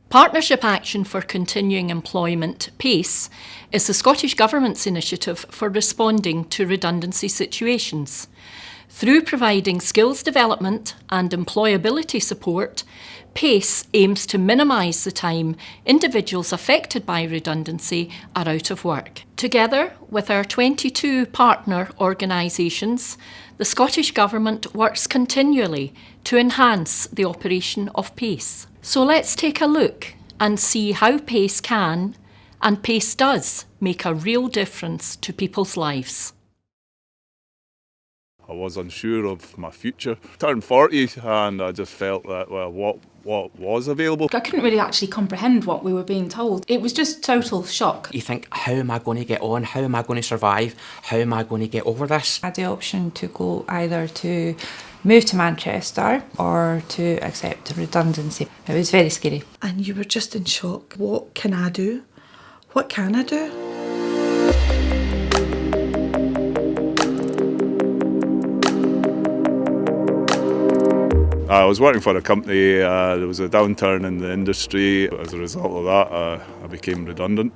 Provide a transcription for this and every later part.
Partnership Action for Continuing Employment, PACE, is the Scottish Government's initiative for responding to redundancy situations. Through providing skills development and employability support, PACE aims to minimise the time individuals affected by redundancy are out of work. Together with our 22 partner organisations, the Scottish Government works continually to enhance the operation of PACE. So let's take a look and see how PACE can, and PACE does, make a real difference to people's lives. I was unsure of my future. Turned 40 and I just felt that, well, what was available. I couldn't really actually comprehend what we were being told. It was just total shock. You think, how am I going to get on? How am I going to survive? How am I going to get over this? I had the option to go either to move to Manchester or to accept redundancy. It was very scary. And you were just in shock. What can I do? What can I do? I was working for a company, there was a downturn in the industry. As a result of that, I became redundant.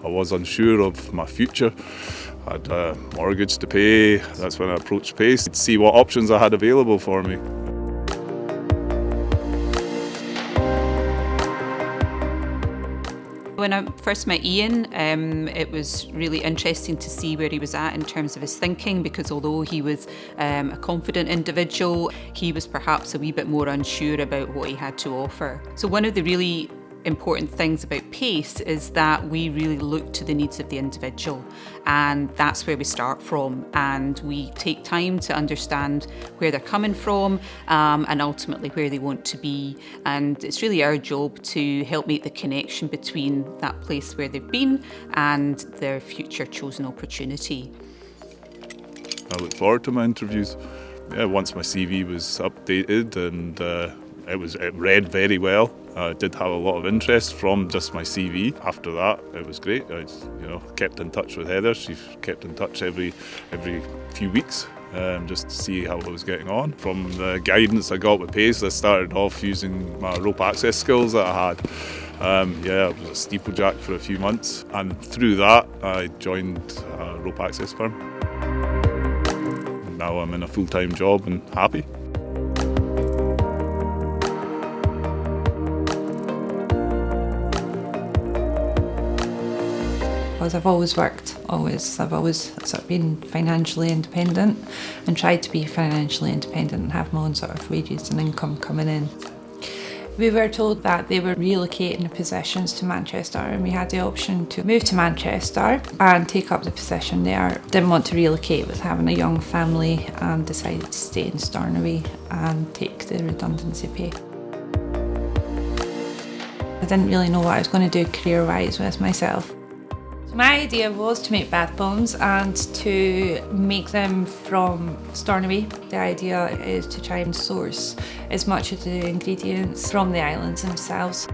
I was unsure of my future. I had a mortgage to pay. That's when I approached PACE to see what options I had available for me. When I first met Ian, it was really interesting to see where he was at in terms of his thinking, because although he was a confident individual, he was perhaps a wee bit more unsure about what he had to offer. So one of the really important things about PACE is that we really look to the needs of the individual, and that's where we start from, and we take time to understand where they're coming from and ultimately where they want to be, and it's really our job to help make the connection between that place where they've been and their future chosen opportunity. I look forward to my interviews. Yeah, once my CV was updated and it read very well. I did have a lot of interest from just my CV. After that, it was great. I kept in touch with Heather. She kept in touch every few weeks just to see how I was getting on. From the guidance I got with PACE, I started off using my rope access skills that I had. I was a steeplejack for a few months, and through that I joined a rope access firm. Now I'm in a full-time job and happy. Because I've always worked, I've always sort of been financially independent and tried to be financially independent and have my own sort of wages and income coming in. We were told that they were relocating the positions to Manchester, and we had the option to move to Manchester and take up the position there. Didn't want to relocate with having a young family and decided to stay in Stornoway and take the redundancy pay. I didn't really know what I was going to do career-wise with myself. My idea was to make bath bombs and to make them from Stornoway. The idea is to try and source as much of the ingredients from the islands themselves.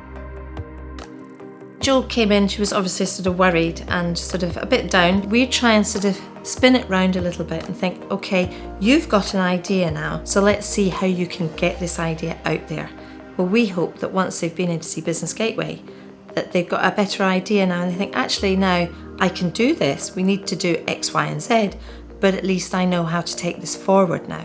Jill came in, she was obviously sort of worried and sort of a bit down. We try and sort of spin it round a little bit and think, okay, you've got an idea now, so let's see how you can get this idea out there. Well, we hope that once they've been in to see Business Gateway, that they've got a better idea now and they think, actually now I can do this, we need to do X, Y and Z, but at least I know how to take this forward now.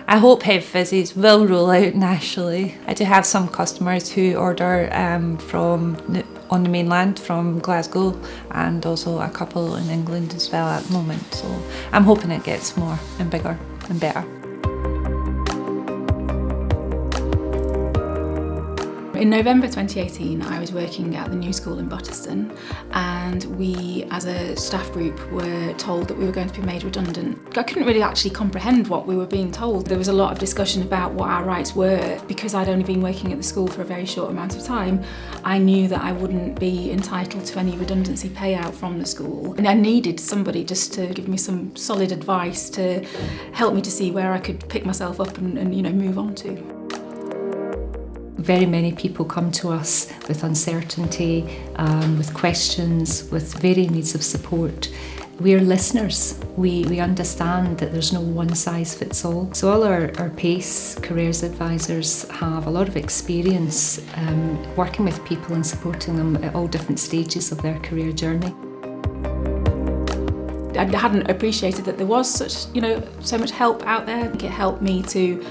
I hope Head Fizzies will roll out nationally. I do have some customers who order on the mainland from Glasgow, and also a couple in England as well at the moment, so I'm hoping it gets more and bigger and better. In November 2018, I was working at the new school in Butterston, and we, as a staff group, were told that we were going to be made redundant. I couldn't really actually comprehend what we were being told. There was a lot of discussion about what our rights were. Because I'd only been working at the school for a very short amount of time, I knew that I wouldn't be entitled to any redundancy payout from the school. And I needed somebody just to give me some solid advice to help me to see where I could pick myself up and move on to. Very many people come to us with uncertainty, with questions, with varying needs of support. We're listeners. We understand that there's no one size fits all. So all our PACE careers advisors have a lot of experience working with people and supporting them at all different stages of their career journey. I hadn't appreciated that there was so much help out there. It helped me to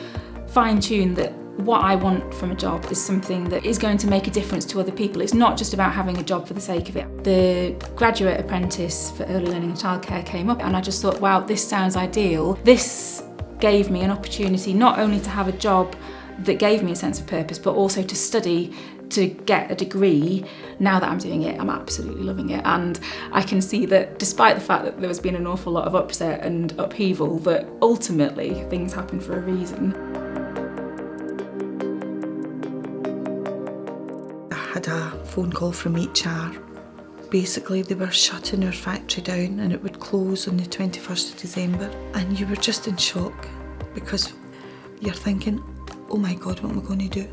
fine-tune that what I want from a job is something that is going to make a difference to other people. It's not just about having a job for the sake of it. The graduate apprentice for early learning and childcare came up, and I just thought, wow, this sounds ideal. This gave me an opportunity not only to have a job that gave me a sense of purpose, but also to study, to get a degree. Now that I'm doing it, I'm absolutely loving it, and I can see that despite the fact that there has been an awful lot of upset and upheaval, that ultimately things happen for a reason. I had a phone call from HR. Basically, they were shutting our factory down and it would close on the 21st of December. And you were just in shock because you're thinking, oh my God, what am I going to do?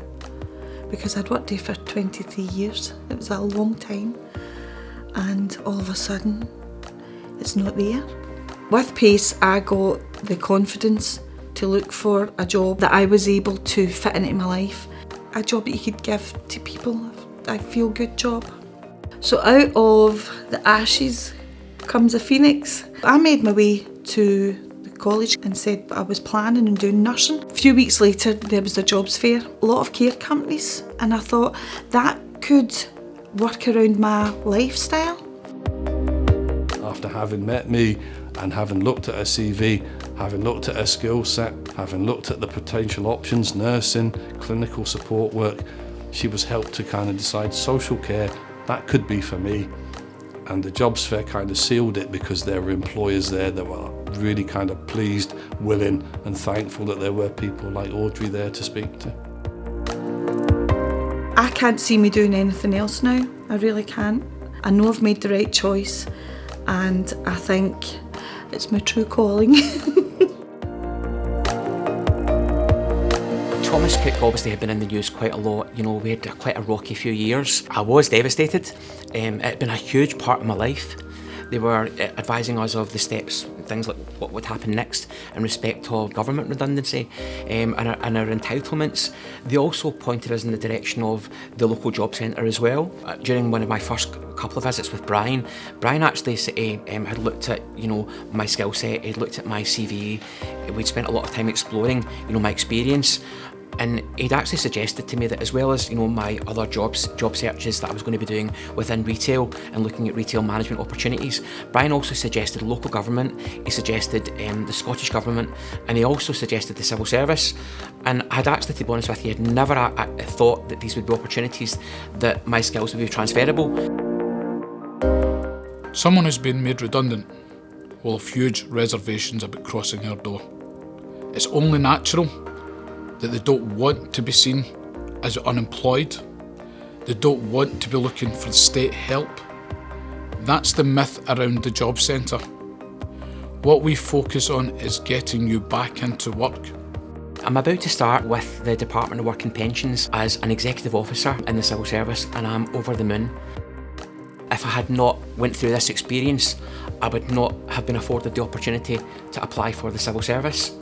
Because I'd worked there for 23 years. It was a long time. And all of a sudden, it's not there. With PACE, I got the confidence to look for a job that I was able to fit into my life. A job that you could give to people, a feel-good job. So out of the ashes comes a phoenix. I made my way to the college and said I was planning on doing nursing. A few weeks later, there was a jobs fair, a lot of care companies, and I thought that could work around my lifestyle. After having met me and having looked at her CV, having looked at her skill set, having looked at the potential options, nursing, clinical support work, she was helped to kind of decide social care, that could be for me. And the jobs fair kind of sealed it because there were employers there that were really kind of pleased, willing and thankful that there were people like Audrey there to speak to. I can't see me doing anything else now, I really can't. I know I've made the right choice and I think it's my true calling. Thomas Cook obviously had been in the news quite a lot. You know, we had quite a rocky few years. I was devastated. It had been a huge part of my life. They were advising us of the steps, things like what would happen next in respect of government redundancy and our entitlements. They also pointed us in the direction of the local job centre as well. During one of my first couple of visits with Brian actually had looked at, you know, my skill set, he'd looked at my CV, we'd spent a lot of time exploring, you know, my experience. And he'd actually suggested to me that as well as, you know, my other job searches that I was going to be doing within retail and looking at retail management opportunities, Brian also suggested local government, he suggested the Scottish Government, and he also suggested the civil service. And I'd actually, to be honest with you, had never thought that these would be opportunities that my skills would be transferable. Someone who's been made redundant will have huge reservations about crossing our door. It's only natural that they don't want to be seen as unemployed. They don't want to be looking for state help. That's the myth around the job centre. What we focus on is getting you back into work. I'm about to start with the Department of Work and Pensions as an executive officer in the civil service, and I'm over the moon. If I had not went through this experience, I would not have been afforded the opportunity to apply for the civil service.